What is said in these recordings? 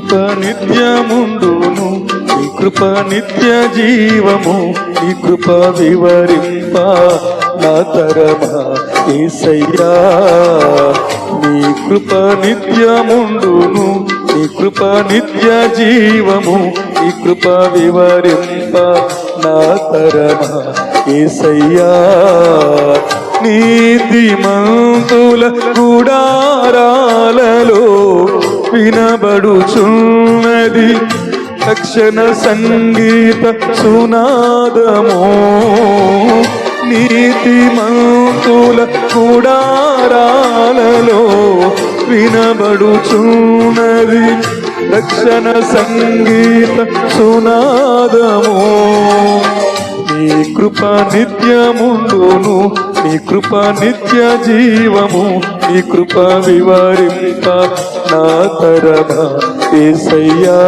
కృప నిత్యముండును, నీ కృప నిత్య జీవము, నీ కృప వివరింప నా తరమా యేసయ్యా. నీ కృప నిత్యముండును, నీ కృప నిత్య జీవము, నీ కృప వివరింప నా తరమా యేసయ్యా. నీతిమంతుల గుడారాలలో వినబడుచున్నది రక్షణ సంగీత సునాదమో. నీతిమంతుల గుడారాలలో వినబడుచున్నది రక్షణ సంగీత సునాదమో. నీ కృప నిత్యముండును, నీ కృప నిత్య జీవము, నీ కృప వివరింప నా తరమా యేసయ్యా.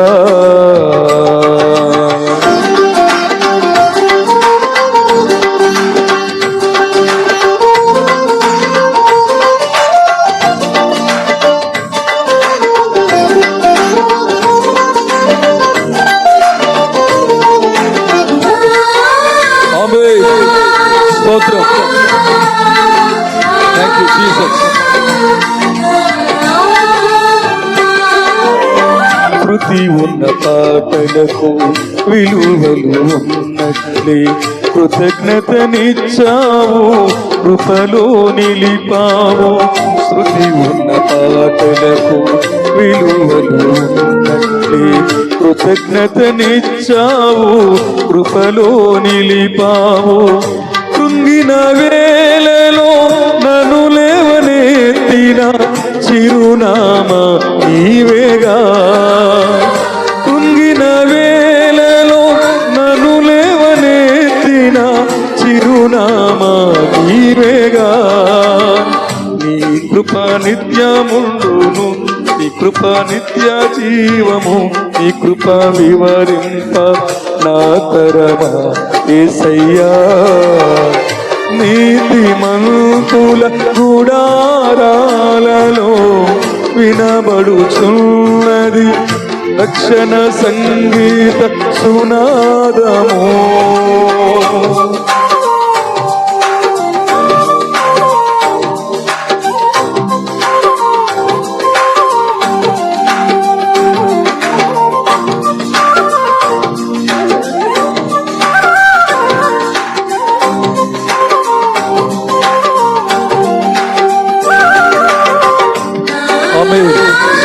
స్తోత్రం. Thank you Jesus. కృతి ఉన్న పాటలకు విలువలు ఉన్నట్లే కృతజ్ఞతనిచ్చావు, కృపలో నిలిపావు. శృతి ఉన్న పాటలకు విలువలు ఉన్నట్లే కృతజ్ఞతనిచ్చావు, కృపలో నిలిపావు. కృంగిన వేళలో నన్ను లేవనెత్తిన చిరునామా నీవేగా. కృంగిన వేళలో నన్ను లేవనెత్తిన చిరునామా నీవేగా. నీ కృప నిత్యముండును, నీ కృప నిత్య జీవము, నీ కృప వివరింప నా తరమా యేసయ్యా. నీతిమంతుల గుడారాలలో వినబడుచున్నది రక్షణ సంగీత సునాదమో.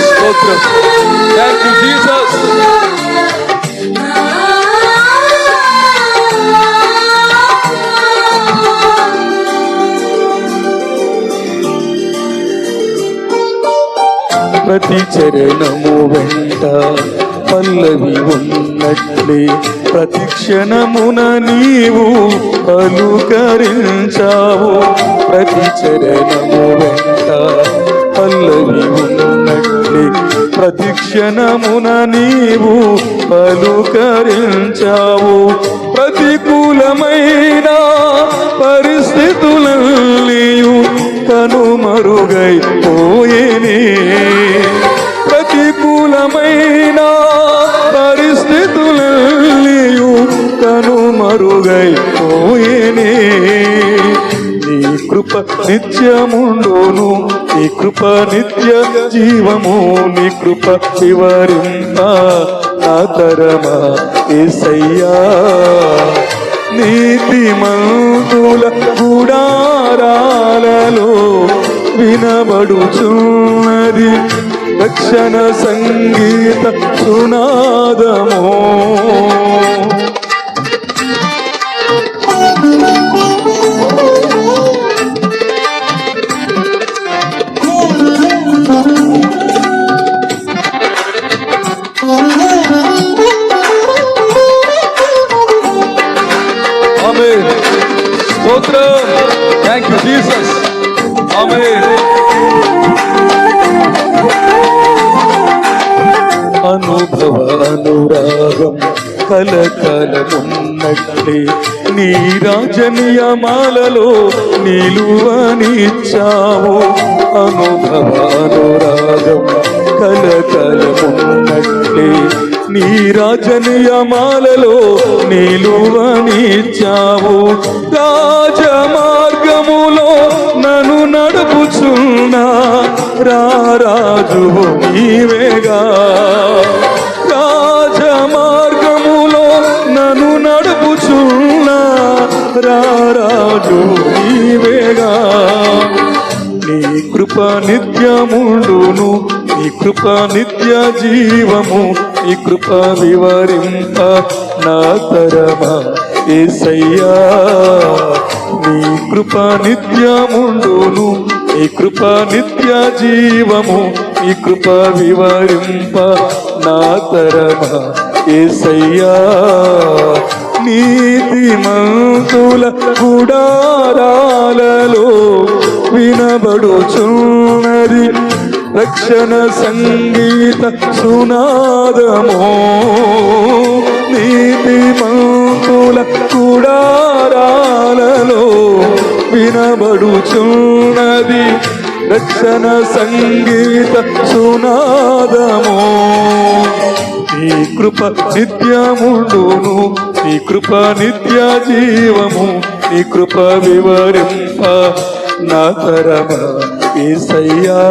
స్తోత్రం. Thank you Jesus. ప్రతి చరణము వెంట పల్లవి ఉన్నట్లే ప్రతి క్షణమున నీవు పలుకరించావు. ప్రతి చరణము వెంట పల్లవి ఉన్నట్లే ప్రతి క్షణమున నీవు పలుకరించావు. ప్రతికూలమైన పరిస్థితులన్నీయు కనుమరుగైపోయేనే. ప్రతికూలమైన పరిస్థితులన్నీయు కనుమరుగైపోయేనే. నీ కృప నిత్యముండును, నీ కృప నిత్య జీవము, నీ కృప వివరింప నా తరమా యేసయ్యా. నీతిమంతుల గుడారాలలో వినబడుచున్నది రక్షణ సంగీత సునాదమో. స్తోత్రం. Thank you Jesus. ఆమేన్. అనుభవ అనురాగం కలకలమున్నట్లే నీ రాజనియమాలలో నిలువనిచ్చావు. అనుభవ అనురాగం కలకలమున్నట్లే నీ రాజనియమాలలో నిలువనిచ్చావు. రాజమార్గములో నన్ను నడుపుచున్నా రారాజువు నీవేగా. రాజమార్గములో నన్ను నడుపుచున్నా రారాజువు నీవేగా. నీ కృప నిత్యముండును, నీ కృప నిత్య జీవము, నీ కృప వివరింప నా తరమా యేసయ్యా. నీ కృప నిత్యముండును, నీ కృప నిత్య జీవము, నీ కృప వివరింప నా తరమా యేసయ్యా. నీతిమంతుల గుడారాలలో వినబడుచున్నది రక్షణ సంగీత సునాదమో. నీతిమంతుల గుడారాలలో వినబడుచున్నది రక్షణ సంగీత సునాదమో. నీ కృప నిత్యముండును, నీ కృప నిత్య జీవము, నీ కృప వివరింప నా తరమా యేసయ్యా.